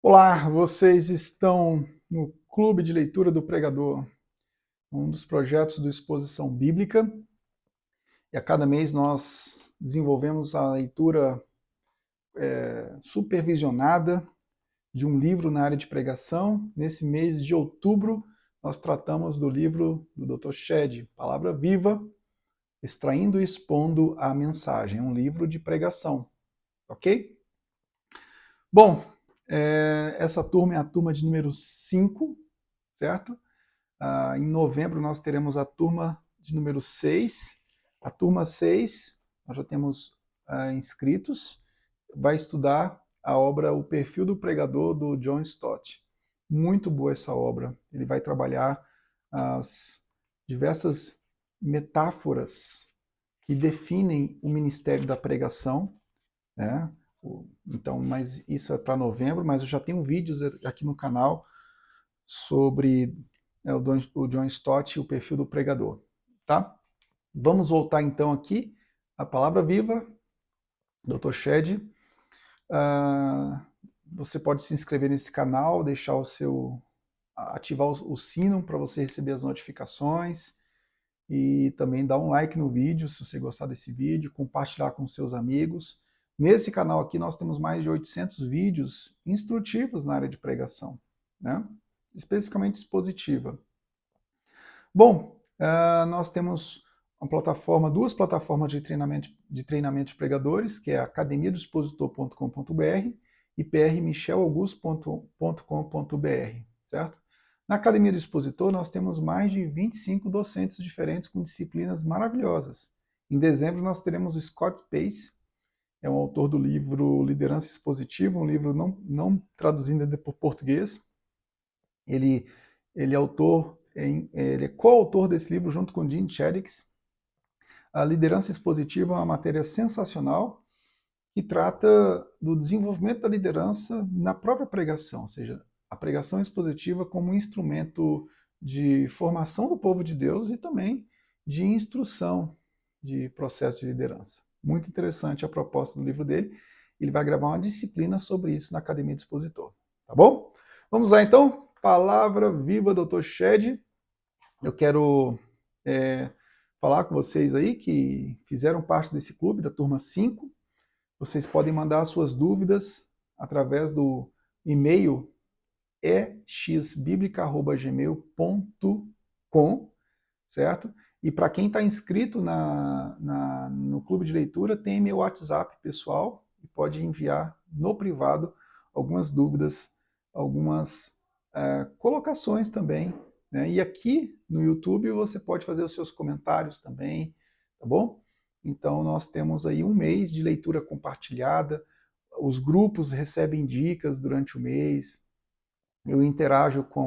Olá, vocês estão no Clube de Leitura do Pregador, um dos projetos do Exposição Bíblica. E a cada mês nós desenvolvemos a leitura supervisionada de um livro na área de pregação. Nesse mês de outubro, nós tratamos do livro do Dr. Shedd, Palavra Viva, Extraindo e Expondo a Mensagem, um livro de pregação, ok? Bom, essa turma é a turma de número 5, certo? Em novembro nós teremos a turma de número 6. A turma 6, nós já temos inscritos, vai estudar a obra O Perfil do Pregador, do John Stott. Muito boa essa obra. Ele vai trabalhar as diversas metáforas que definem o ministério da pregação, né? Então, mas isso é para novembro, mas eu já tenho vídeos aqui no canal sobre o John Stott e o perfil do pregador, tá? Vamos voltar então aqui à Palavra Viva, Dr. Shedd. Você pode se inscrever nesse canal, deixar ativar o sino para você receber as notificações e também dar um like no vídeo se você gostar desse vídeo, compartilhar com seus amigos. Nesse canal aqui nós temos mais de 800 vídeos instrutivos na área de pregação, né? Especificamente expositiva. Bom, nós temos duas plataformas de treinamento de pregadores, que é a academiadoexpositor.com.br e prmichelaugusto.com.br, certo? Na Academia do Expositor, nós temos mais de 25 docentes diferentes com disciplinas maravilhosas. Em dezembro, nós teremos o Scott Pace, é um autor do livro Liderança Expositiva, um livro não traduzido ainda por português. Ele é coautor desse livro junto com Jim Chadix. A liderança expositiva é uma matéria sensacional que trata do desenvolvimento da liderança na própria pregação, ou seja, a pregação expositiva como um instrumento de formação do povo de Deus e também de instrução de processo de liderança. Muito interessante a proposta do livro dele. Ele vai gravar uma disciplina sobre isso na Academia do Expositor, tá bom? Vamos lá então. Palavra Viva, Dr. Shedd. Eu quero falar com vocês aí que fizeram parte desse clube, da turma 5. Vocês podem mandar suas dúvidas através do e-mail exbiblica@gmail.com, certo? E para quem está inscrito no clube de leitura, tem meu WhatsApp pessoal e pode enviar no privado algumas dúvidas, algumas colocações também, né? E aqui no YouTube você pode fazer os seus comentários também, tá bom? Então nós temos aí um mês de leitura compartilhada, os grupos recebem dicas durante o mês, eu interajo com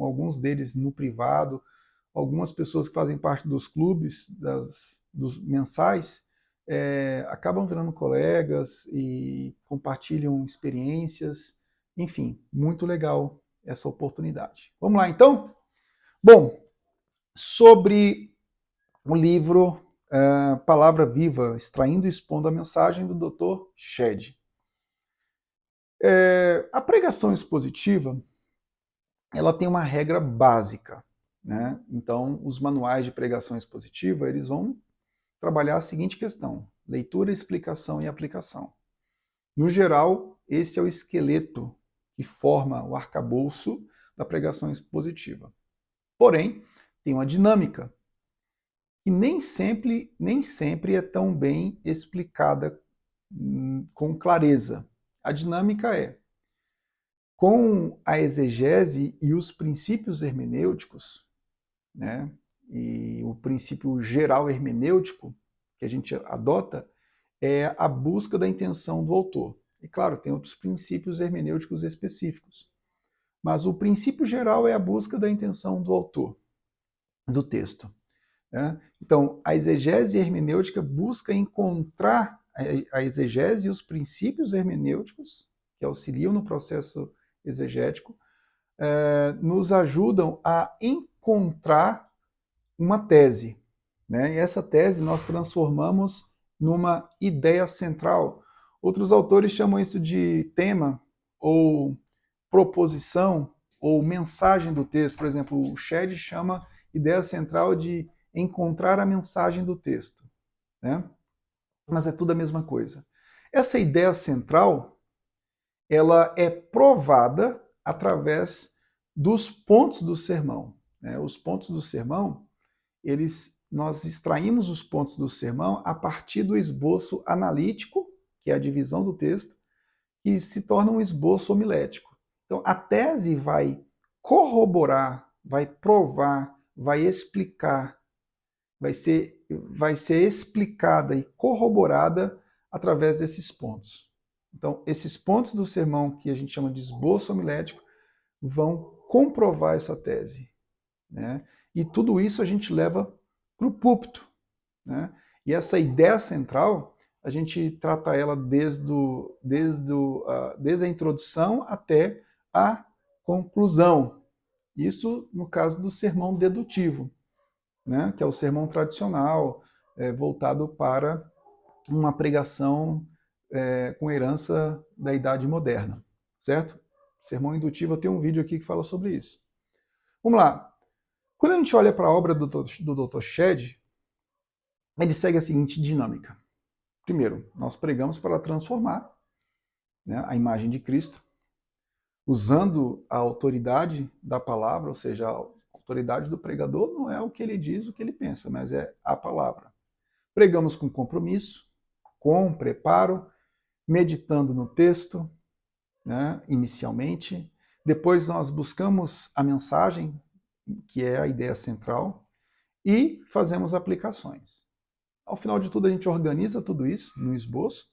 alguns deles no privado, algumas pessoas que fazem parte dos clubes, dos mensais, acabam virando colegas e compartilham experiências, enfim, muito legal essa oportunidade. Vamos lá então? Bom, sobre o livro Palavra Viva, Extraindo e Expondo a Mensagem, do Dr. Shedd. A pregação expositiva, ela tem uma regra básica, né? Então, os manuais de pregação expositiva, eles vão trabalhar a seguinte questão: leitura, explicação e aplicação. No geral, esse é o esqueleto que forma o arcabouço da pregação expositiva. Porém, tem uma dinâmica que nem sempre é tão bem explicada com clareza. A dinâmica é: com a exegese e os princípios hermenêuticos, né, e o princípio geral hermenêutico que a gente adota é a busca da intenção do autor. E claro, tem outros princípios hermenêuticos específicos, mas o princípio geral é a busca da intenção do autor, do texto, né? Então, a exegese hermenêutica busca encontrar a exegese e os princípios hermenêuticos que auxiliam no processo exegético, nos ajudam a encontrar uma tese, né? E essa tese nós transformamos numa ideia central. Outros autores chamam isso de tema, ou proposição, ou mensagem do texto. Por exemplo, o Shedd chama ideia central de encontrar a mensagem do texto, né? Mas é tudo a mesma coisa. Essa ideia central, ela é provada através dos pontos do sermão, né? Os pontos do sermão, nós extraímos os pontos do sermão a partir do esboço analítico, que é a divisão do texto, que se torna um esboço homilético. Então, a tese vai corroborar, vai provar, vai explicar, vai ser explicada e corroborada através desses pontos. Então, esses pontos do sermão, que a gente chama de esboço homilético, vão comprovar essa tese, né? E tudo isso a gente leva para o púlpito, né? E essa ideia central, a gente trata ela desde a introdução até a conclusão. Isso no caso do sermão dedutivo, né? Que é o sermão tradicional, voltado para uma pregação com herança da Idade Moderna, certo? Sermão indutivo, eu tenho um vídeo aqui que fala sobre isso. Vamos lá. Quando a gente olha para a obra do Dr. Shedd, ele segue a seguinte dinâmica. Primeiro, nós pregamos para transformar, né, a imagem de Cristo, usando a autoridade da palavra, ou seja, a autoridade do pregador não é o que ele diz, o que ele pensa, mas é a palavra. Pregamos com compromisso, com preparo, meditando no texto, né, inicialmente. Depois nós buscamos a mensagem, que é a ideia central, e fazemos aplicações. Ao final de tudo, a gente organiza tudo isso no esboço,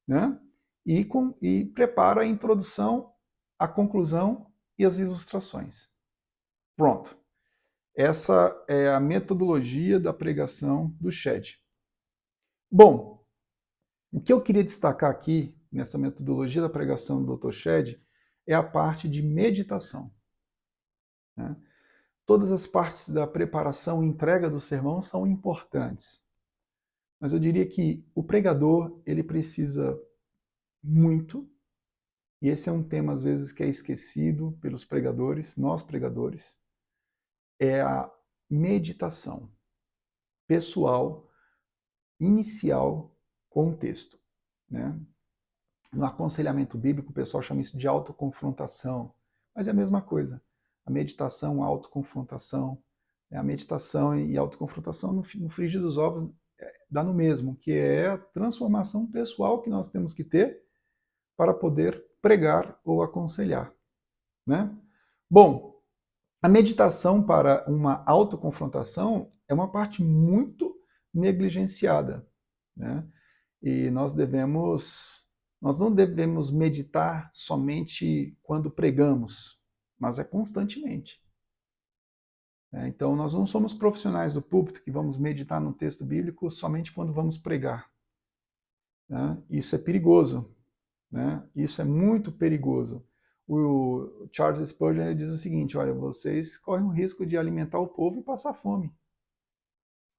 né, e prepara a introdução, a conclusão e as ilustrações. Pronto. Essa é a metodologia da pregação do Shedd. Bom, o que eu queria destacar aqui, nessa metodologia da pregação do Dr. Shedd, é a parte de meditação, né? Todas as partes da preparação e entrega do sermão são importantes, mas eu diria que o pregador, ele precisa muito, e esse é um tema às vezes que é esquecido pelos pregadores, nós pregadores, é a meditação pessoal, inicial com o texto, né? No aconselhamento bíblico, o pessoal chama isso de autoconfrontação, mas é a mesma coisa. A meditação, a autoconfrontação, a meditação e a autoconfrontação no frigir dos ovos dá no mesmo, que é a transformação pessoal que nós temos que ter para poder pregar ou aconselhar, né? Bom, a meditação para uma autoconfrontação é uma parte muito negligenciada, né? E nós não devemos meditar somente quando pregamos, mas é constantemente. Então, nós não somos profissionais do púlpito que vamos meditar no texto bíblico somente quando vamos pregar, né? Isso é perigoso, né? Isso é muito perigoso. O Charles Spurgeon diz o seguinte: olha, vocês correm o risco de alimentar o povo e passar fome.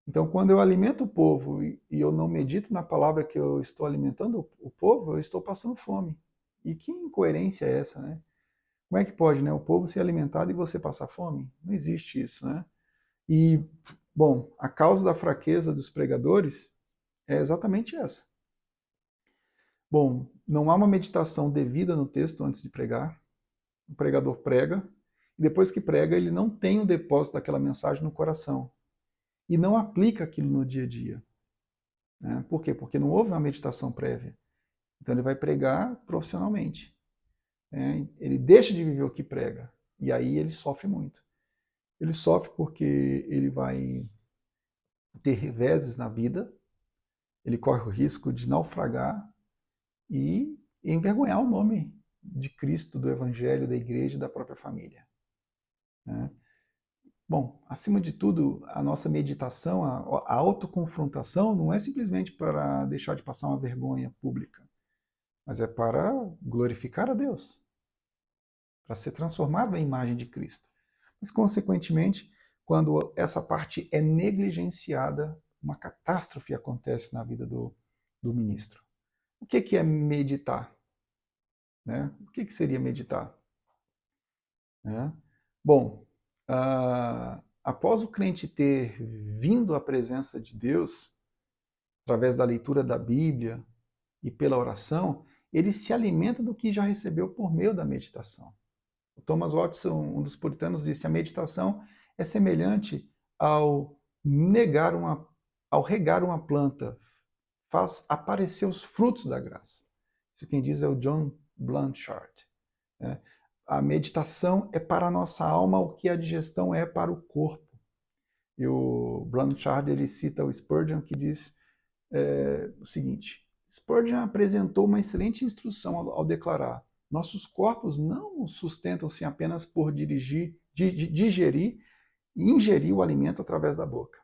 Então, quando eu alimento o povo e eu não medito na palavra que eu estou alimentando o povo, eu estou passando fome. E que incoerência é essa, né? Como é que pode, né? O povo ser alimentado e você passar fome? Não existe isso, né? E, bom, a causa da fraqueza dos pregadores é exatamente essa. Bom, não há uma meditação devida no texto antes de pregar. O pregador prega, e depois que prega, ele não tem o depósito daquela mensagem no coração. E não aplica aquilo no dia a dia. Né? Por quê? Porque não houve uma meditação prévia. Então ele vai pregar profissionalmente. Né? Ele deixa de viver o que prega. E aí ele sofre muito. Ele sofre porque ele vai ter reveses na vida, ele corre o risco de naufragar e envergonhar o nome de Cristo, do Evangelho, da igreja e da própria família. Né? Bom, acima de tudo, a nossa meditação, a autoconfrontação não é simplesmente para deixar de passar uma vergonha pública, mas é para glorificar a Deus, para ser transformado à imagem de Cristo. Mas, consequentemente, quando essa parte é negligenciada, uma catástrofe acontece na vida do ministro. O que é meditar? né? O que seria meditar? Né? Bom, após o crente ter vindo à presença de Deus, através da leitura da Bíblia e pela oração, ele se alimenta do que já recebeu por meio da meditação. O Thomas Watson, um dos puritanos, disse: a meditação é semelhante ao ao regar uma planta, faz aparecer os frutos da graça. Isso quem diz é o John Blanchard. Né? A meditação é para a nossa alma o que a digestão é para o corpo. E o Blanchard ele cita o Spurgeon, que diz o seguinte: Spurgeon apresentou uma excelente instrução ao declarar: nossos corpos não sustentam-se apenas por digerir e ingerir o alimento através da boca,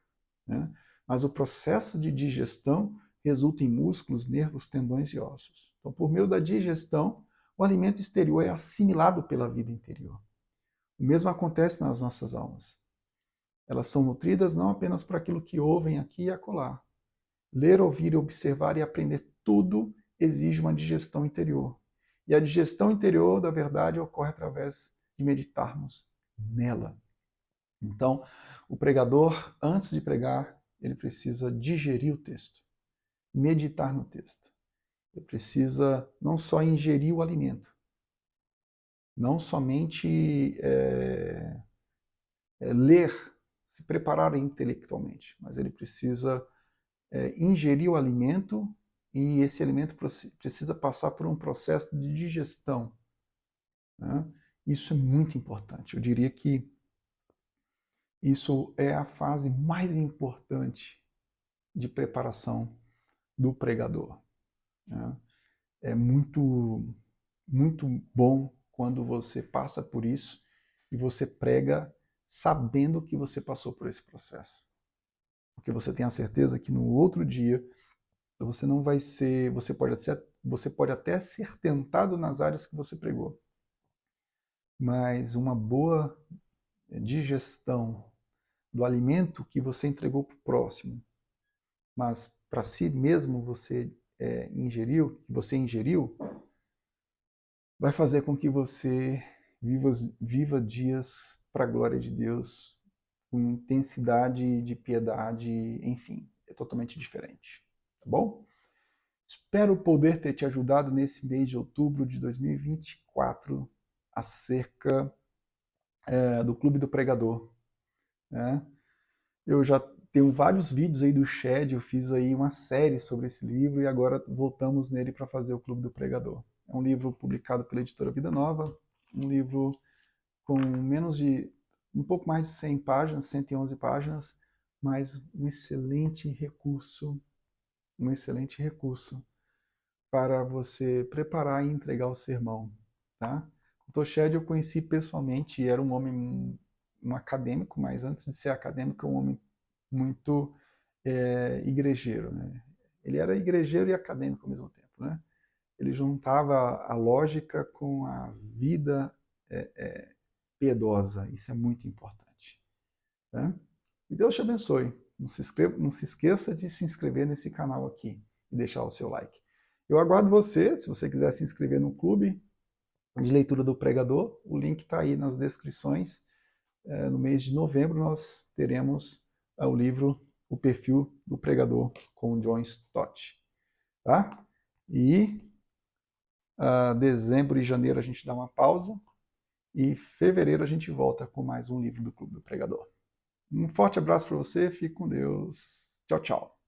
né? Mas o processo de digestão resulta em músculos, nervos, tendões e ossos. Então, por meio da digestão, o alimento exterior é assimilado pela vida interior. O mesmo acontece nas nossas almas. Elas são nutridas não apenas por aquilo que ouvem aqui e acolá. Ler, ouvir, observar e aprender tudo exige uma digestão interior. E a digestão interior da verdade ocorre através de meditarmos nela. Então, o pregador, antes de pregar, ele precisa digerir o texto, meditar no texto. Ele precisa não só ingerir o alimento, não somente ler, se preparar intelectualmente, mas ele precisa ingerir o alimento e esse alimento precisa passar por um processo de digestão, né? Isso é muito importante. Eu diria que isso é a fase mais importante de preparação do pregador, né? É muito bom quando você passa por isso e você prega sabendo que você passou por esse processo. Porque você tem a certeza que no outro dia você não vai ser, você pode até ser tentado nas áreas que você pregou, mas uma boa digestão do alimento que você entregou para o próximo, mas para si mesmo que você ingeriu, vai fazer com que você viva dias para a glória de Deus, com intensidade de piedade, enfim, é totalmente diferente. Tá bom? Espero poder ter te ajudado nesse mês de outubro de 2024 acerca do Clube do Pregador, né? Eu já tenho vários vídeos aí do Shed, eu fiz aí uma série sobre esse livro e agora voltamos nele para fazer o Clube do Pregador. É um livro publicado pela editora Vida Nova, um livro com um pouco mais de 100 páginas, 111 páginas, mas um excelente recurso para você preparar e entregar o sermão, tá? O Toshed eu conheci pessoalmente e era um homem, um acadêmico, mas antes de ser acadêmico, um homem muito igrejeiro, né? Ele era igrejeiro e acadêmico ao mesmo tempo, né? Ele juntava a lógica com a vida piedosa, isso é muito importante, tá? E Deus te abençoe. Não se esqueça de se inscrever nesse canal aqui e deixar o seu like. Eu aguardo você, se você quiser se inscrever no clube de leitura do pregador, o link está aí nas descrições. No mês de novembro nós teremos o livro O Perfil do Pregador com John Stott. Tá? E dezembro e janeiro a gente dá uma pausa e fevereiro a gente volta com mais um livro do Clube do Pregador. Um forte abraço para você, fique com Deus. Tchau, tchau.